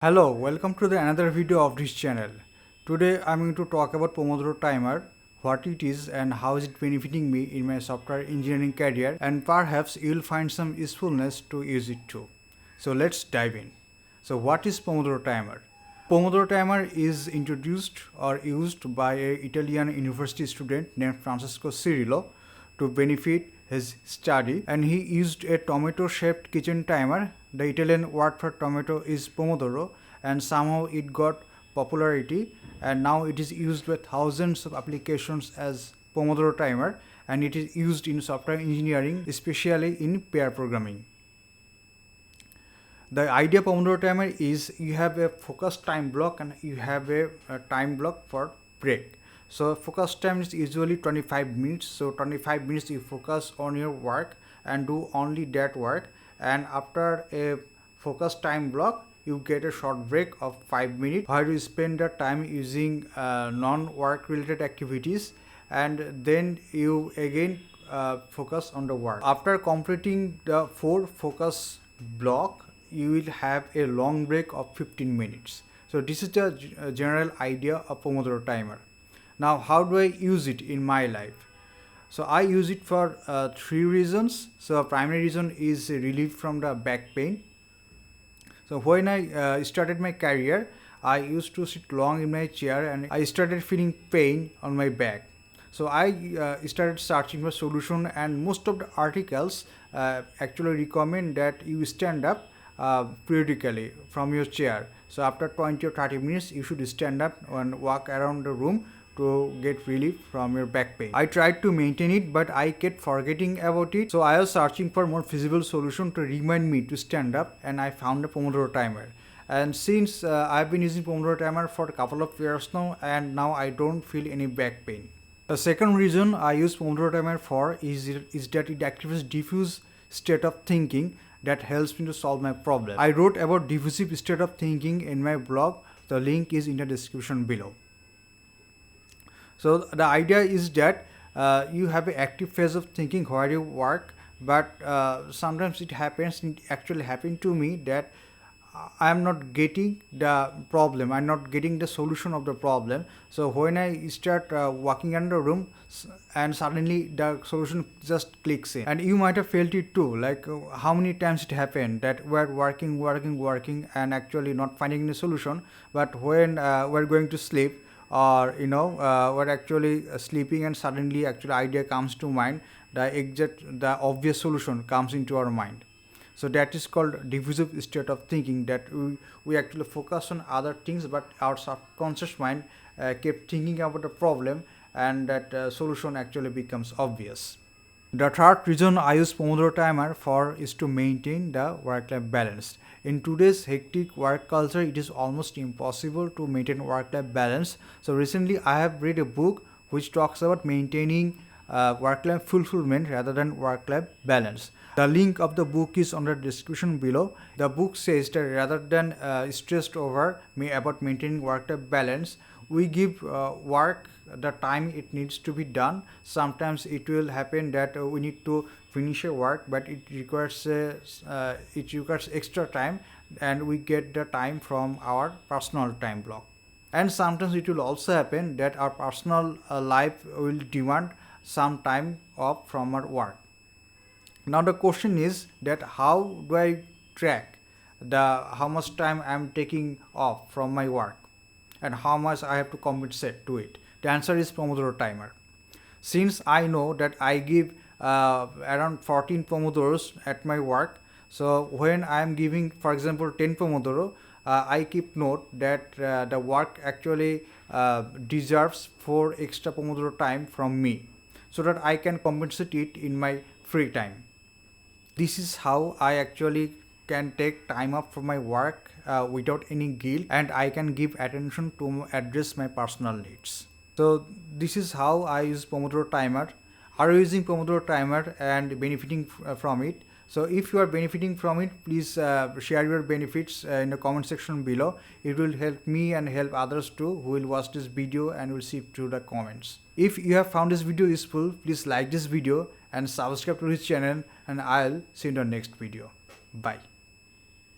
Hello, welcome to another video of this channel. Today I'm going to talk about Pomodoro timer, what it is and how is it benefiting me in my software engineering career, and perhaps you'll find some usefulness to use it too. So let's dive in. So what is Pomodoro timer? Pomodoro timer is introduced or used by an Italian university student named Francesco Cirillo to benefit his study, and he used a tomato shaped kitchen timer. The Italian word for tomato is pomodoro, and somehow it got popularity, and now it is used with thousands of applications as Pomodoro timer, and it is used in software engineering, especially in pair programming. The idea of Pomodoro timer is you have a focused time block and you have a time block for break. So focus time is usually 25 minutes. So 25 minutes you focus on your work and do only that work, and after a focus time block you get a short break of 5 minutes where you spend the time using non-work related activities, and then you again focus on the work. After completing the 4 focus block you will have a long break of 15 minutes. So this is the general idea of Pomodoro timer. Now how do I use it in my life? So I use it for 3 reasons. So primary reason is relief from the back pain. So when I started my career, I used to sit long in my chair and I started feeling pain on my back. So I started searching for solution, and most of the articles actually recommend that you stand up periodically from your chair. So after 20 or 30 minutes you should stand up and walk around the room to get relief from your back pain. I tried to maintain it, but I kept forgetting about it. So I was searching for more feasible solution to remind me to stand up, and I found a Pomodoro timer. And since I've been using Pomodoro timer for a couple of years now, and now I don't feel any back pain. The second reason I use Pomodoro timer for is that it activates diffuse state of thinking that helps me to solve my problem. I wrote about diffusive state of thinking in my blog. The link is in the description below. So the idea is that you have an active phase of thinking while you work, but sometimes it happens, it actually happened to me, that I am not getting the problem, I'm not getting the solution of the problem. So when I start walking around the room, and suddenly the solution just clicks in. And you might have felt it too, like how many times it happened that we're working and actually not finding the solution, but when we're going to sleep, or we're actually sleeping and suddenly actually idea comes to mind, the obvious solution comes into our mind. So that is called diffusive state of thinking, that we actually focus on other things, but our subconscious mind kept thinking about the problem, and that solution actually becomes obvious. The third reason I use Pomodoro timer for is to maintain the work-life balance. In today's hectic work culture, it is almost impossible to maintain work-life balance. So recently I have read a book which talks about maintaining work-life fulfillment rather than work-life balance. The link of the book is on the description below. The book says that rather than stressed over me about maintaining work-life balance, we give work the time it needs to be done. Sometimes it will happen that we need to finish a work, but it requires extra time, and we get the time from our personal time block. And sometimes it will also happen that our personal life will demand some time off from our work. Now the question is that how do I track how much time I am taking off from my work and how much I have to compensate to it? The answer is Pomodoro timer. Since I know that I give around 14 Pomodoros at my work, so when I am giving, for example, 10 Pomodoro, I keep note that the work actually deserves 4 extra Pomodoro time from me, so that I can compensate it in my free time. This is how I actually can take time off from my work without any guilt, and I can give attention to address my personal needs. So this is how I use Pomodoro timer. Are you using Pomodoro timer and benefiting from it? So if you are benefiting from it, please share your benefits in the comment section below. It will help me and help others too who will watch this video and will see through the comments. If you have found this video useful, please like this video and subscribe to this channel, and I'll see you in the next video. Bye.